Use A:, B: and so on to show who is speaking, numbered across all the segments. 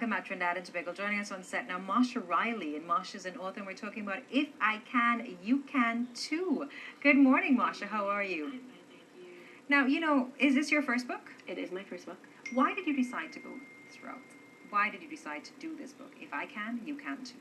A: welcome at Trinidad and Tobago. Joining us on set now, Marsha Riley, and Marsha's an author, and we're talking about If I Can, You Can Too. Good morning, Marsha. How are you?
B: I'm fine, thank you.
A: Now, you know, is this your first book?
B: It is my first book.
A: Why did you decide to go this route? Why did you decide to do this book? If I can, you can too.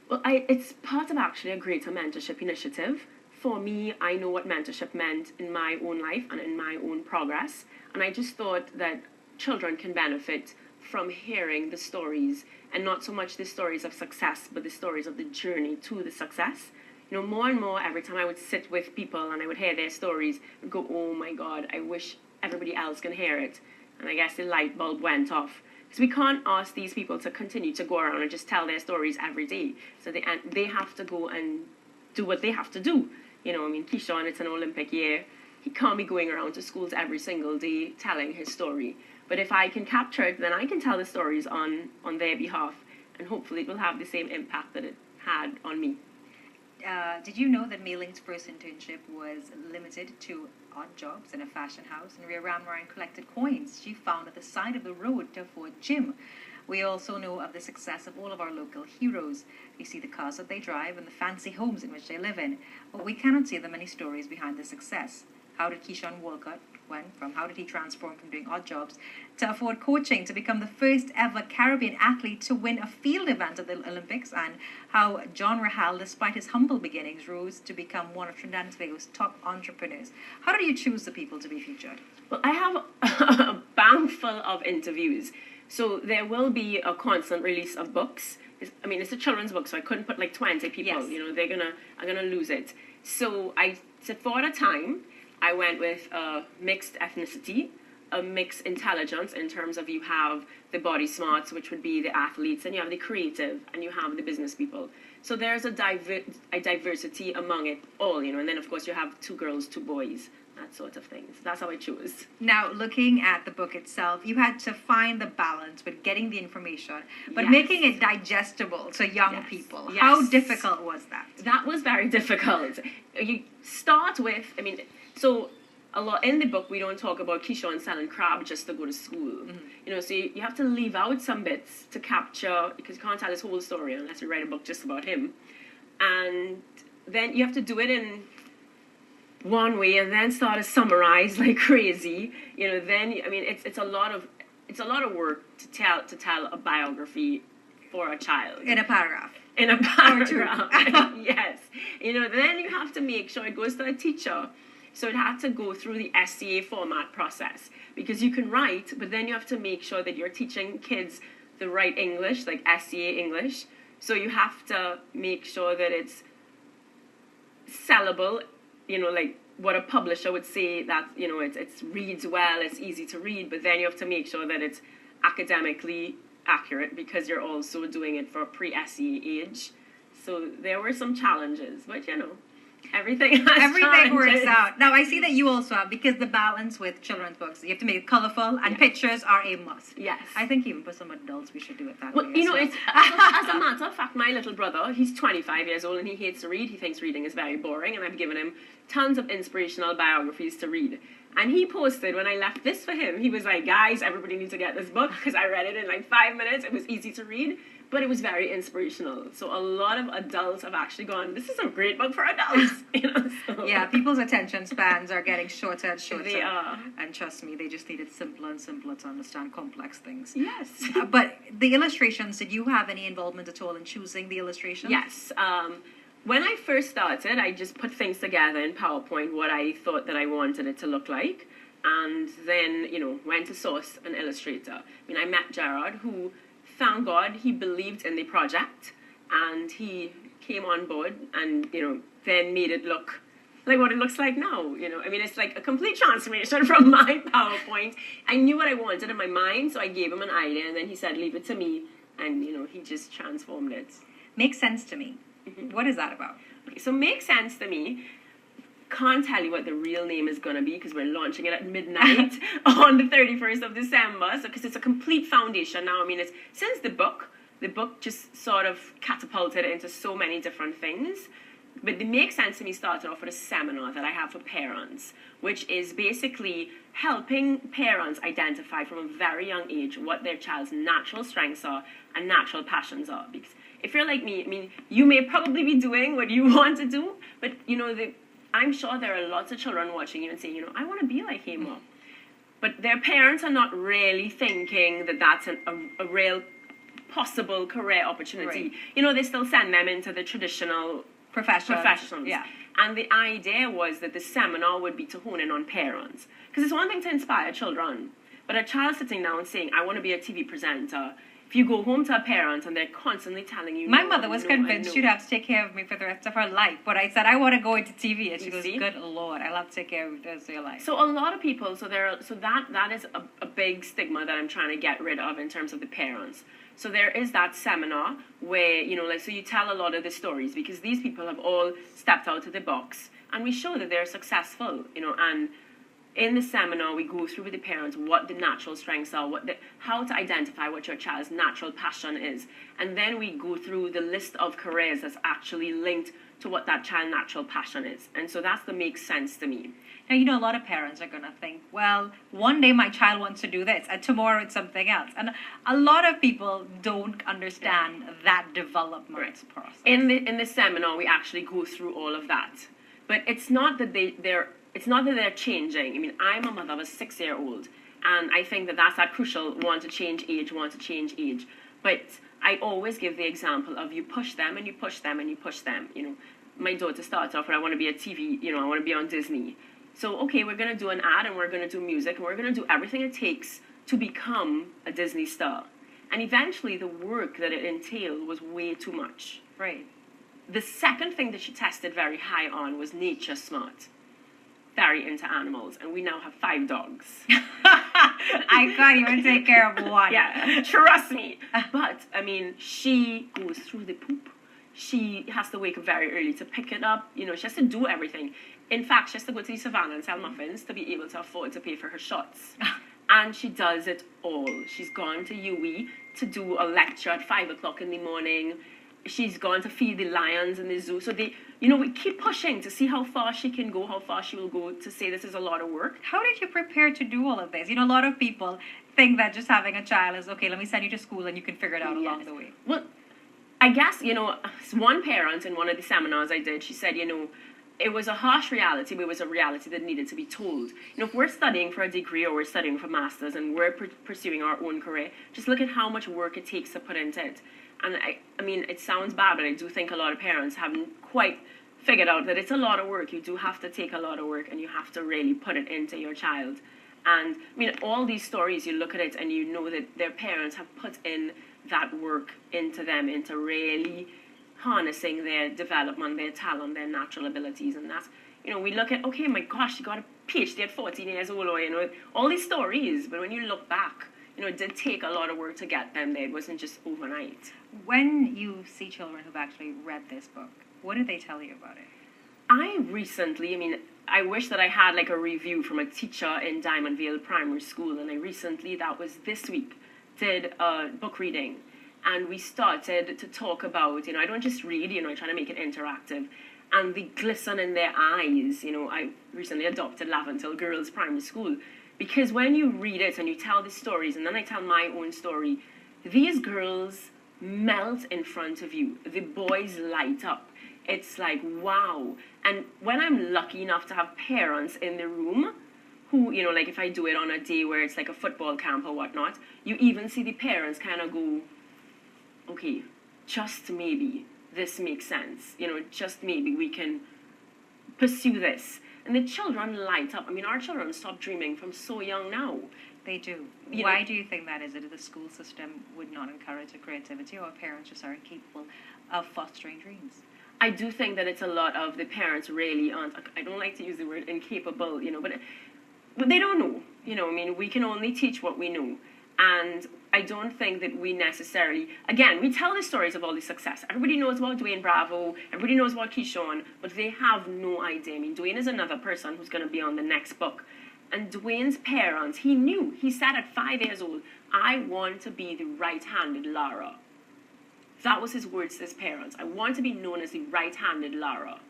B: Well, it's part of actually a greater mentorship initiative. For me, I know what mentorship meant in my own life and in my own progress, and I just thought that children can benefit from hearing the stories, and not so much the stories of success, but the stories of the journey to the success. You know, more and more, every time I would sit with people and I would hear their stories, I would go, oh my God, I wish everybody else can hear it. And I guess the light bulb went off. Because we can't ask these people to continue to go around and just tell their stories every day. So they have to go and do what they have to do. You know, I mean, Keyshawn, it's an Olympic year. He can't be going around to schools every single day telling his story. But if I can capture it, then I can tell the stories on their behalf. And hopefully it will have the same impact that it had on me.
A: Did you know that Mailing's first internship was limited to odd jobs in a fashion house? And Rhea Ramrine collected coins she found at the side of the road to afford gym. We also know of the success of all of our local heroes. We see the cars that they drive and the fancy homes in which they live in. But we cannot see the many stories behind the success. How did Keyshawn Walcott how did he transform from doing odd jobs to afford coaching to become the first ever Caribbean athlete to win a field event at the Olympics, and how John Rahal, despite his humble beginnings, rose to become one of Trinidad and Tobago's top entrepreneurs? How did you choose the people to be featured?
B: Well, I have a bank full of interviews. So there will be a constant release of books. It's a children's book, so I couldn't put like 20 people.
A: Yes.
B: You know, I'm gonna lose it. So I said, for a time, I went with a mixed ethnicity, a mixed intelligence in terms of you have the body smarts, which would be the athletes, and you have the creative, and you have the business people. So there's a diversity among it all, you know, and then of course you have 2 girls, 2 boys, that sort of things. That's how I chose.
A: Now, looking at the book itself, you had to find the balance with getting the information, but
B: Yes.
A: making it digestible to young people.
B: Yes.
A: How difficult was that?
B: That was very difficult. You start with, so a lot in the book we don't talk about Keyshawn selling crab just to go to school.
A: Mm-hmm.
B: You know, so you have to leave out some bits to capture, because you can't tell his whole story unless you write a book just about him. And then you have to do it in one way and then start to summarize like crazy. You know, then it's a lot of work to tell a biography for a child.
A: In a paragraph.
B: In a paragraph. Yes. You know, then you have to make sure it goes to a teacher. So it had to go through the SCA format process, because you can write, but then you have to make sure that you're teaching kids the right English, like SCA English. So you have to make sure that it's sellable, you know, like what a publisher would say, that, you know, it reads well, it's easy to read, but then you have to make sure that it's academically accurate, because you're also doing it for a pre-SCA age. So there were some challenges, but you know, everything
A: works out. Now, I see that you also have, because the balance with children's books, you have to make it colorful, and pictures are a must.
B: Yes.
A: I think even for some adults, we should do it that
B: Well,
A: way.
B: you know, it's, as a matter of fact, my little brother, he's 25 years old and he hates to read. He thinks reading is very boring, and I've given him tons of inspirational biographies to read. And he posted, when I left this for him, he was like, guys, everybody needs to get this book, because I read it in like 5 minutes. It was easy to read, but it was very inspirational. So a lot of adults have actually gone, this is a great book for adults. You know, so.
A: Yeah, people's attention spans are getting shorter and shorter.
B: They are.
A: And trust me, they just need it simpler and simpler to understand complex things.
B: Yes.
A: But the illustrations, did you have any involvement at all in choosing the illustrations?
B: Yes. When I first started, I just put things together in PowerPoint, what I thought that I wanted it to look like, and then, you know, went to source an illustrator. I met Gerard, who, thank God, he believed in the project, and he came on board and, you know, then made it look like what it looks like now. You know, it's like a complete transformation from my PowerPoint. I knew what I wanted in my mind, so I gave him an idea, and then he said, leave it to me, and, you know, he just transformed it.
A: Makes sense to me. Mm-hmm. What is that about?
B: Okay, so Make Sense to Me, can't tell you what the real name is going to be, because we're launching it at midnight on the 31st of December. So, because it's a complete foundation now. It's since the book just sort of catapulted into so many different things. But the Make Sense to Me started off with a seminar that I have for parents, which is basically helping parents identify from a very young age what their child's natural strengths are and natural passions are. Because if you're like me, I mean, you may probably be doing what you want to do, but, I'm sure there are lots of children watching you and saying, I want to be like Hema. But their parents are not really thinking that that's a real possible career opportunity.
A: Right.
B: They still send them into the traditional professionals.
A: Yeah.
B: And the idea was that the seminar would be to hone in on parents. Because it's one thing to inspire children, but a child sitting down saying, I want to be a TV presenter, if you go home to a parent and they're constantly telling you,
A: my mother was convinced she'd have to take care of me for the rest of her life. But I said, I want to go into TV. And she goes, good Lord, I'll have to take care of you the rest of your life.
B: So a lot of people, that is a big stigma that I'm trying to get rid of in terms of the parents. So there is that seminar where, so you tell a lot of the stories because these people have all stepped out of the box and we show that they're successful, and in the seminar, we go through with the parents what the natural strengths are, how to identify what your child's natural passion is. And then we go through the list of careers that's actually linked to what that child's natural passion is. And so that's the Makes Sense to Me.
A: Now, a lot of parents are going to think, well, one day my child wants to do this, and tomorrow it's something else. And a lot of people don't understand that development process.
B: In the seminar, we actually go through all of that. But it's not that they're changing. I mean, I'm a mother of a 6-year-old, and I think that that's that crucial, want to change age. But I always give the example of you push them and you push them and you push them. My daughter starts off with, I want to be a TV, I want to be on Disney. So, okay, we're going to do an ad and we're going to do music and we're going to do everything it takes to become a Disney star. And eventually the work that it entailed was way too much.
A: Right.
B: The second thing that she tested very high on was nature smart. Very into animals, and we now have 5 dogs.
A: I can't even take care of one.
B: Yeah, trust me. But, she goes through the poop. She has to wake up very early to pick it up. She has to do everything. In fact, she has to go to the savannah and sell muffins to be able to afford to pay for her shots. And she does it all. She's gone to UE to do a lecture at 5 o'clock in the morning. She's gone to feed the lions in the zoo. So we keep pushing to see how far she can go, how far she will go, to say this is a lot of work.
A: How did you prepare to do all of this? A lot of people think that just having a child is, okay, let me send you to school and you can figure it out along the way.
B: Well, I guess, one parent in one of the seminars I did, she said, it was a harsh reality, but it was a reality that needed to be told. If we're studying for a degree or we're studying for masters and we're pursuing our own career, just look at how much work it takes to put into it. And I mean, it sounds bad, but I do think a lot of parents haven't quite figured out that it's a lot of work. You do have to take a lot of work and you have to really put it into your child. And all these stories, you look at it and you know that their parents have put in that work into them, into really harnessing their development, their talent, their natural abilities. And that's, we look at, okay, my gosh, you got a PhD at 14 years old, or, all these stories. But when you look back, it did take a lot of work to get them there. It wasn't just overnight.
A: When you see children who've actually read this book, what do they tell you about it?
B: I recently, I wish that I had like a review from a teacher in Diamond Vale Primary School, and that was this week, did a book reading. And we started to talk about, I don't just read, I try to make it interactive. And the glisten in their eyes, I recently adopted Laventille Girls Primary School. Because when you read it and you tell the stories, and then I tell my own story, these girls melt in front of you. The boys light up. It's like, wow. And when I'm lucky enough to have parents in the room who, like if I do it on a day where it's like a football camp or whatnot, you even see the parents kind of go, okay, just maybe this makes sense. Just maybe we can pursue this. And the children light up. Our children stop dreaming from so young now.
A: They do. Why do you think that is? It the school system would not encourage the creativity, or parents just aren't capable of fostering dreams?
B: I do think that it's a lot of the parents really aren't, I don't like to use the word incapable, but they don't know. We can only teach what we know. And I don't think that we necessarily, again, we tell the stories of all the success. Everybody knows about Dwayne Bravo, everybody knows about Keyshawn, but they have no idea. Dwayne is another person who's going to be on the next book. And Dwayne's parents, he said at 5 years old, I want to be the right-handed Lara. That was his words to his parents. I want to be known as the right-handed Lara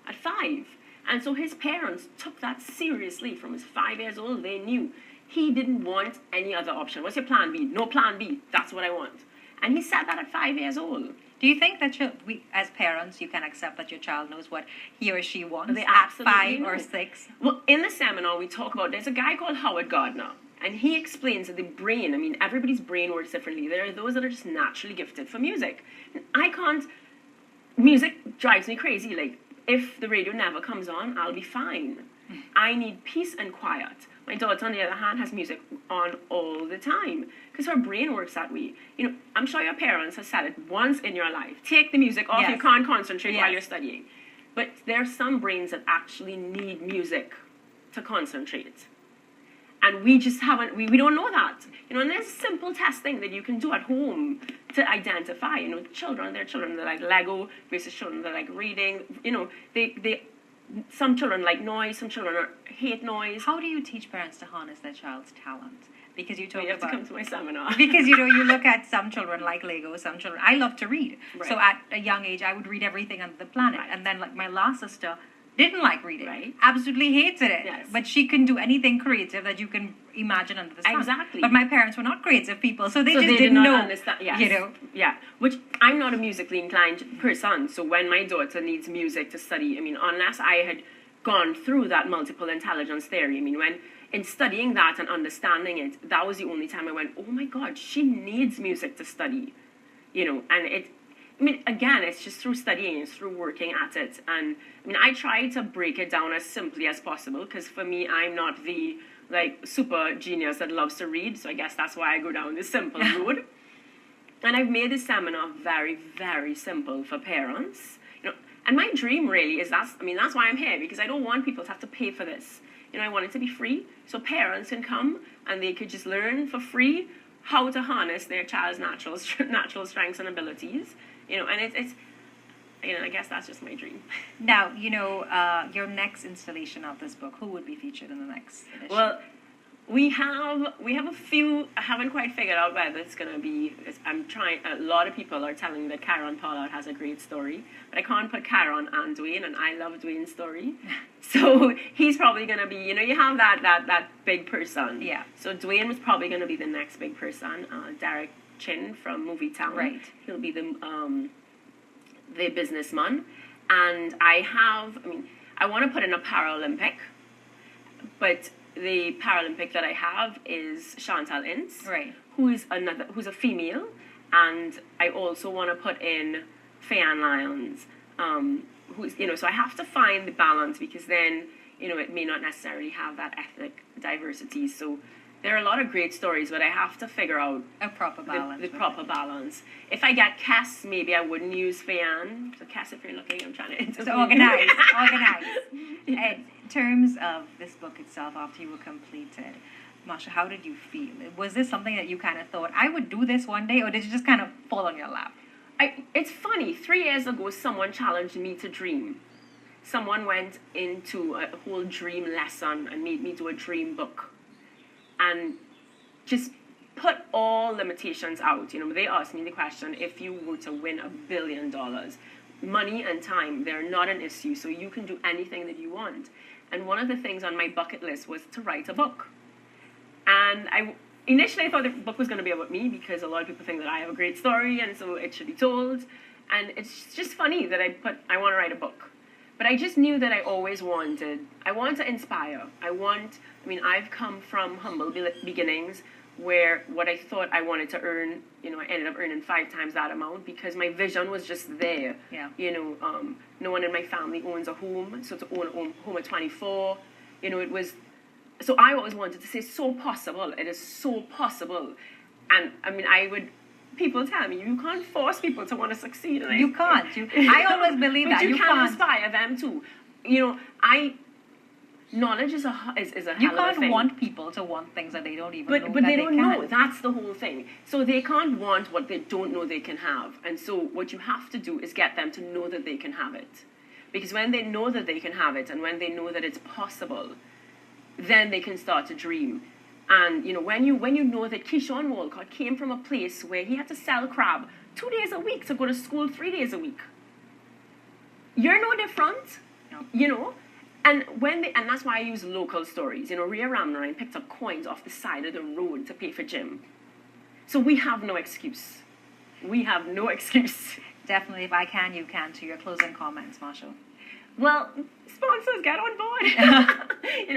B: at 5. And so his parents took that seriously from his 5 years old. They knew he didn't want any other option. What's your plan B? No plan B. That's what I want. And he said that at 5 years old.
A: Do you think that we, as parents, you can accept that your child knows what he or she wants
B: They
A: at
B: absolutely
A: 5
B: know.
A: or 6?
B: Well, in the seminar, we talk about, there's a guy called Howard Gardner, and he explains that the brain, I mean, everybody's brain works differently. There are those that are just naturally gifted for music. Music drives me crazy. Like, if the radio never comes on, I'll be fine. I need peace and quiet. My daughter, on the other hand, has music on all the time because her brain works that way. You know, I'm sure your parents have said it once in your life. Take the music off.
A: Yes.
B: You can't concentrate
A: Yes.
B: while you're studying. But there are some brains that actually need music to concentrate. And we just haven't, we don't know that. You know, and there's simple testing that you can do at home to identify, you know, children, there are children that like Lego versus children that like reading. You know, some children like noise, some children hate noise.
A: How do you teach parents to harness their child's talent? Because you talk
B: You have to
A: about...
B: come to my seminar.
A: Because, you know, you look at some children like Lego, some children... I love to read.
B: Right.
A: So at a young age, I would read everything on the planet.
B: Right.
A: And then, like, my last sister didn't like reading.
B: Right.
A: Absolutely hated it.
B: Yes.
A: But she can do anything creative that you can imagine under the sun.
B: Exactly.
A: But my parents were not creative people, so they
B: So
A: just
B: they did
A: didn't
B: not
A: know.
B: understand. Yes.
A: You know?
B: Yeah. Which I'm not a musically inclined person. So when my daughter needs music to study, I mean, unless I had gone through that multiple intelligence theory, I mean, when in studying that and understanding it, that was the only time I went, oh my God, she needs music to study. You know, and I mean, again, it's just through studying, it's through working at it. And I mean, I try to break it down as simply as possible because for me, I'm not the like super genius that loves to read. So I guess that's why I go down the simple road. And I've made this seminar very, very simple for parents. You know, and my dream really is that's why I'm here, because I don't want people to have to pay for this. You know, I want it to be free so parents can come and they could just learn for free how to harness their child's natural strengths and abilities. You know, and it's you know, I guess that's just my dream.
A: Now, you know, your next installation of this book, who would be featured in the next edition?
B: Well, we have a few. I haven't quite figured out whether it's going to be. I'm trying. A lot of people are telling me that Karen Pollard has a great story, but I can't put Karen and Dwayne, and I love Dwayne's story. So he's probably going to be. You know, you have that big person.
A: Yeah.
B: So Dwayne was probably going to be the next big person. Derek Chin from Movie Town.
A: Right.
B: He'll be the businessman, and I want to put in a Paralympic, but the Paralympic that I have is Chantal Ince,
A: Right.
B: who's a female, and I also want to put in Fay-Ann Lyons, who's, you know, so I have to find the balance, because then, you know, it may not necessarily have that ethnic diversity. So there are a lot of great stories, but I have to figure out
A: A proper balance.
B: the proper balance. If I get Cass, maybe I wouldn't use Fay-Ann. So Cass, if you're looking, I'm trying to interview
A: So
B: you.
A: organize. In terms of this book itself, after you were completed, Marsha, how did you feel? Was this something that you kind of thought, I would do this one day, or did you just kind of fall on your lap?
B: It's funny, 3 years ago, someone challenged me to dream. Someone went into a whole dream lesson and made me do a dream book. And just put all limitations out. You know, they asked me the question, if you were to win $1 billion, money and time, they're not an issue, so you can do anything that you want. And one of the things on my bucket list was to write a book. And initially I thought the book was going to be about me, because a lot of people think that I have a great story and so it should be told. And it's just funny that I want to write a book. But I just knew that I want to inspire. I've come from humble beginnings where what I thought I wanted to earn, you know, I ended up earning 5 times that amount, because my vision was just there.
A: Yeah.
B: You know, no one in my family owns a home, so to own a home at 24, you know, it was, so I always wanted to say, so possible, it is so possible. And I mean, people tell me, you can't force people to want to succeed. And
A: You can't. I always believe that.
B: But you can
A: can't
B: inspire them too. You know, knowledge is a hell of a thing.
A: You can't want people to want things that they don't even know.
B: But they don't know.
A: Can.
B: That's the whole thing. So they can't want what they don't know they can have. And so what you have to do is get them to know that they can have it. Because when they know that they can have it, and when they know that it's possible, then they can start to dream. And when you know that Keyshawn Walcott came from a place where he had to sell crab 2 days a week to go to school 3 days a week, you're no different.
A: No.
B: And and that's why I use local stories. Rhea Ramnarine picked up coins off the side of the road to pay for gym. So we have no excuse. We have no excuse.
A: Definitely, if I can, you can. To your closing comments, Marsha.
B: Well, sponsors, get on board.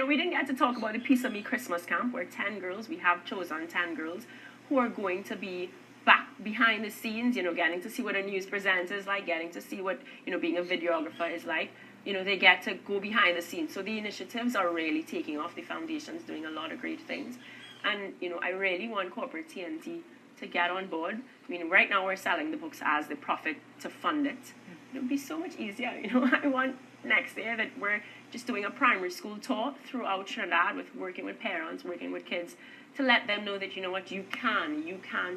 B: We didn't get to talk about the Piece of Me Christmas Camp, where 10 girls, we have chosen 10 girls who are going to be back behind the scenes, getting to see what a news presenter is like, getting to see what, being a videographer is like. They get to go behind the scenes. So the initiatives are really taking off. The foundation's doing a lot of great things. And, I really want corporate TNT to get on board. Right now we're selling the books as the profit to fund it. It would be so much easier. I want next year that we're just doing a primary school tour throughout Trinidad working with parents, working with kids, to let them know that, you can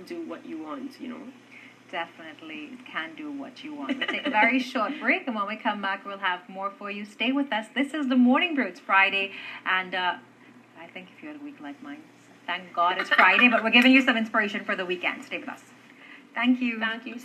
B: do what you want,
A: Definitely can do what you want. We'll take a very short break, and when we come back, we'll have more for you. Stay with us. This is the Morning Brew. It's Friday, and I think if you had a week like mine, thank God it's Friday, but we're giving you some inspiration for the weekend. Stay with us. Thank you.
B: Thank you.